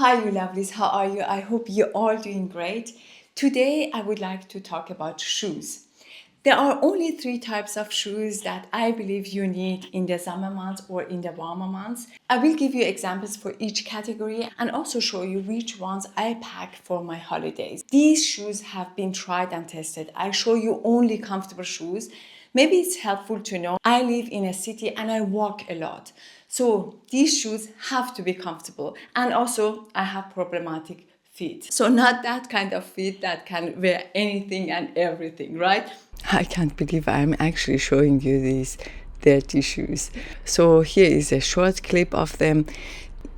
Hi, you lovelies. How are you? I hope you're all doing great. Today, I would like to talk about shoes. There are only three types of shoes that I believe you need in the summer months or in the warmer months. I will give you examples for each category and also show you which ones I pack for my holidays. These shoes have been tried and tested. I show you only comfortable shoes. Maybe it's helpful to know I live in a city and I walk a lot. So these shoes have to be comfortable. And also I have problematic feet. So not that kind of feet that can wear anything and everything, right? I can't believe I'm actually showing you these dirty shoes. So here is a short clip of them.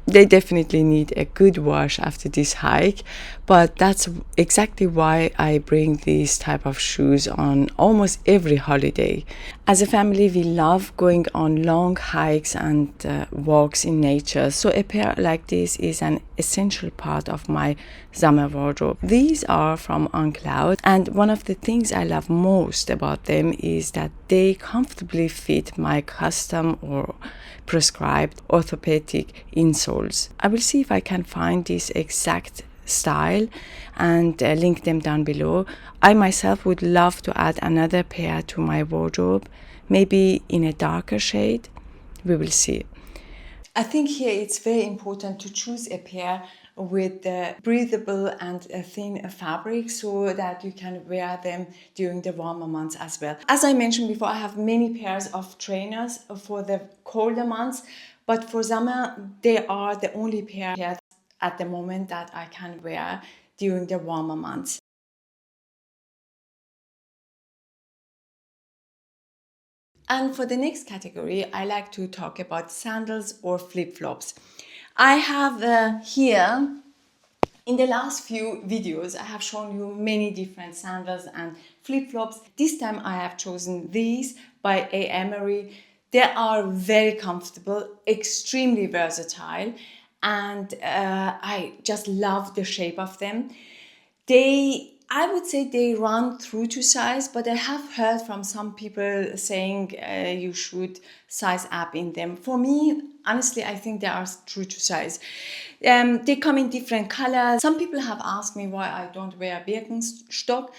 They definitely need a good wash after this hike, but that's exactly why I bring these type of shoes on almost every holiday. As a family, we love going on long hikes and walks in nature, so a pair like this is an essential part of my summer wardrobe. These are from On Cloud, and one of the things I love most about them is that they comfortably fit my custom or prescribed orthopedic insoles. I will see if I can find this exact style and link them down below. I myself would love to add another pair to my wardrobe, maybe in a darker shade. We will see. I think here it's very important to choose a pair with breathable and thin fabric so that you can wear them during the warmer months as well. As I mentioned before, I have many pairs of trainers for the colder months, but for summer, they are the only pair at the moment that I can wear during the warmer months. And for the next category, I like to talk about sandals or flip-flops. I have here, in the last few videos, I have shown you many different sandals and flip-flops. This time I have chosen these by A. Emery. They are very comfortable, extremely versatile, and I just love the shape of them. I would say they run through to size, but I have heard from some people saying you should size up in them. For me, honestly, I think they are true to size. They come in different colors. Some people have asked me why I don't wear Birkenstock.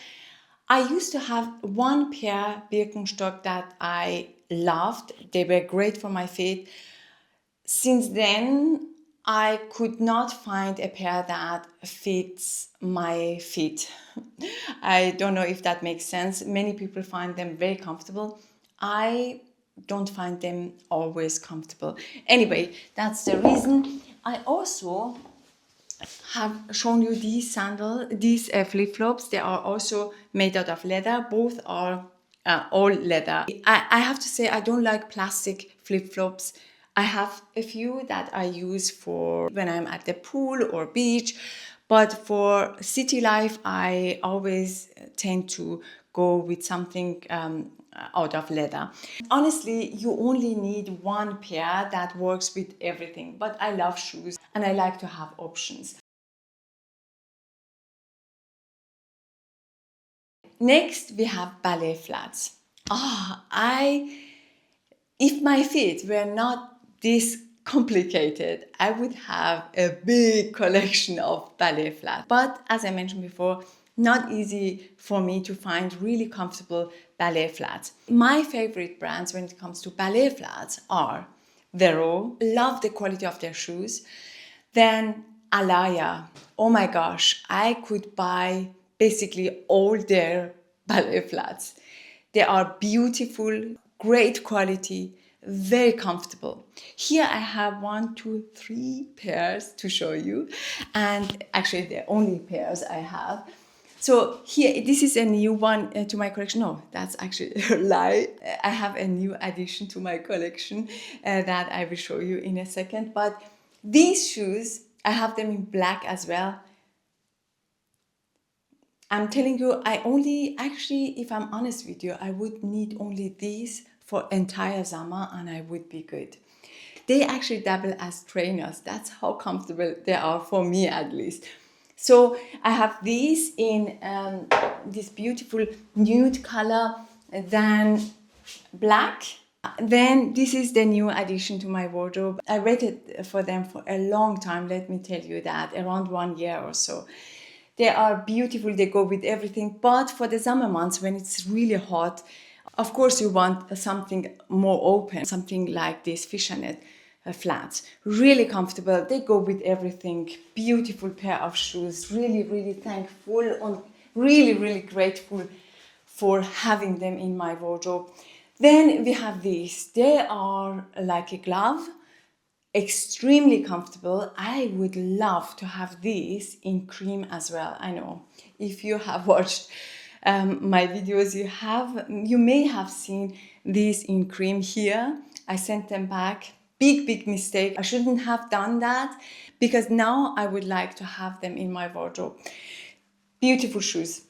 I used to have one pair Birkenstock that I loved. They were great for my feet. Since then, I could not find a pair that fits my feet. I don't know if that makes sense. Many people find them very comfortable. I don't find them always comfortable. Anyway, that's the reason. I also have shown you these flip-flops. They are also made out of leather. Both are all leather. I have to say I don't like plastic flip-flops. I have a few that I use for when I'm at the pool or beach, but for city life, I always tend to go with something out of leather. Honestly, you only need one pair that works with everything, but I love shoes and I like to have options. Next, we have ballet flats. If my feet were not this complicated, I would have a big collection of ballet flats. But as I mentioned before, not easy for me to find really comfortable ballet flats. My favorite brands when it comes to ballet flats are Vero, love the quality of their shoes. Then Alaya, oh my gosh, I could buy basically all their ballet flats. They are beautiful, great quality, very comfortable. Here I have 1, 2, 3 pairs to show you, and actually the only pairs I have. So here, this is a new one to my collection. No, that's actually a lie. I have a new addition to my collection that I will show you in a second. But these shoes, I have them in black as well. I'm telling you, if I'm honest with you, I would need only these for entire summer and I would be good. They actually double as trainers. That's how comfortable they are for me at least. So I have these in this beautiful nude color, then black, Then this is the new addition to my wardrobe. I waited for them for a long time, let me tell you that, around 1 year or so. They are beautiful, they go with everything, but for the summer months when it's really hot, of course you want something more open, something like this fishnet flats. Really comfortable, they go with everything. Beautiful pair of shoes, really, really thankful and really, really grateful for having them in my wardrobe. Then we have these. They are like a glove, extremely comfortable. I would love to have these in cream as well. I know if you have watched my videos, you may have seen these in cream here. I sent them back. Big mistake. I shouldn't have done that, because now I would like to have them in my wardrobe. Beautiful shoes.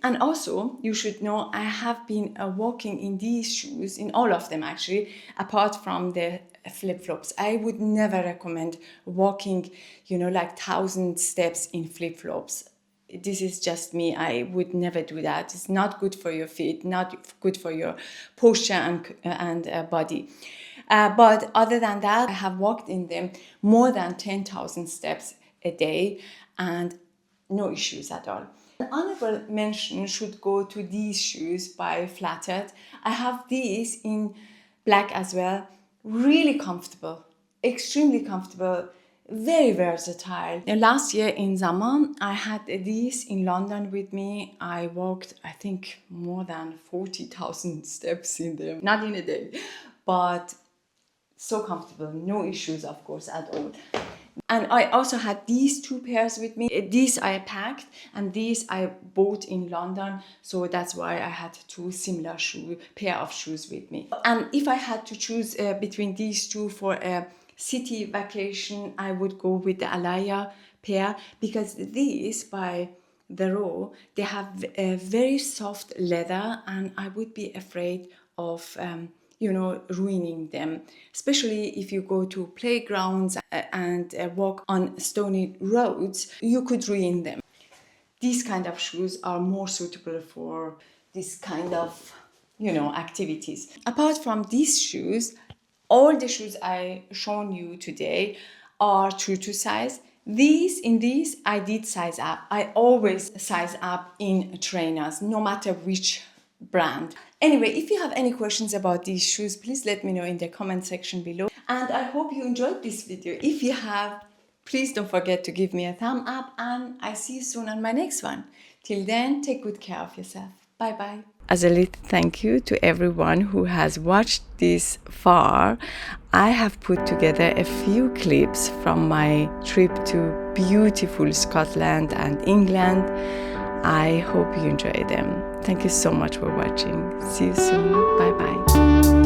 And also, you should know, I have been walking in these shoes, in all of them actually, apart from the flip-flops. I would never recommend walking, like 1,000 steps in flip-flops. This is just me. I would never do that. It's not good for your feet, not good for your posture and body. But other than that, I have walked in them more than 10,000 steps a day and no issues at all. An honorable mention should go to these shoes by Flattered. I have these in black as well. Really comfortable, extremely comfortable, very versatile. Last year in Zaman, I had these in London with me. I walked, I think, more than 40,000 steps in them. Not in a day, but so comfortable, no issues, of course, at all. And I also had these two pairs with me. These I packed and these I bought in London. So that's why I had two similar pair of shoes with me. And if I had to choose between these two for a city vacation, I would go with the Alaya pair, because these by the Raw, they have a very soft leather and I would be afraid of ruining them, especially if you go to playgrounds and walk on stony roads, you could ruin them. These kind of shoes are more suitable for this kind of, activities. Apart from these shoes, all the shoes I shown you today are true to size. In these, I did size up. I always size up in trainers, no matter which brand. Anyway, if you have any questions about these shoes, please let me know in the comment section below. And I hope you enjoyed this video. If you have, please don't forget to give me a thumb up, and I see you soon on my next one. Till then, take good care of yourself. Bye bye. As a little thank you to everyone who has watched this far, I have put together a few clips from my trip to beautiful Scotland and England. I hope you enjoy them. Thank you so much for watching. See you soon. Bye bye.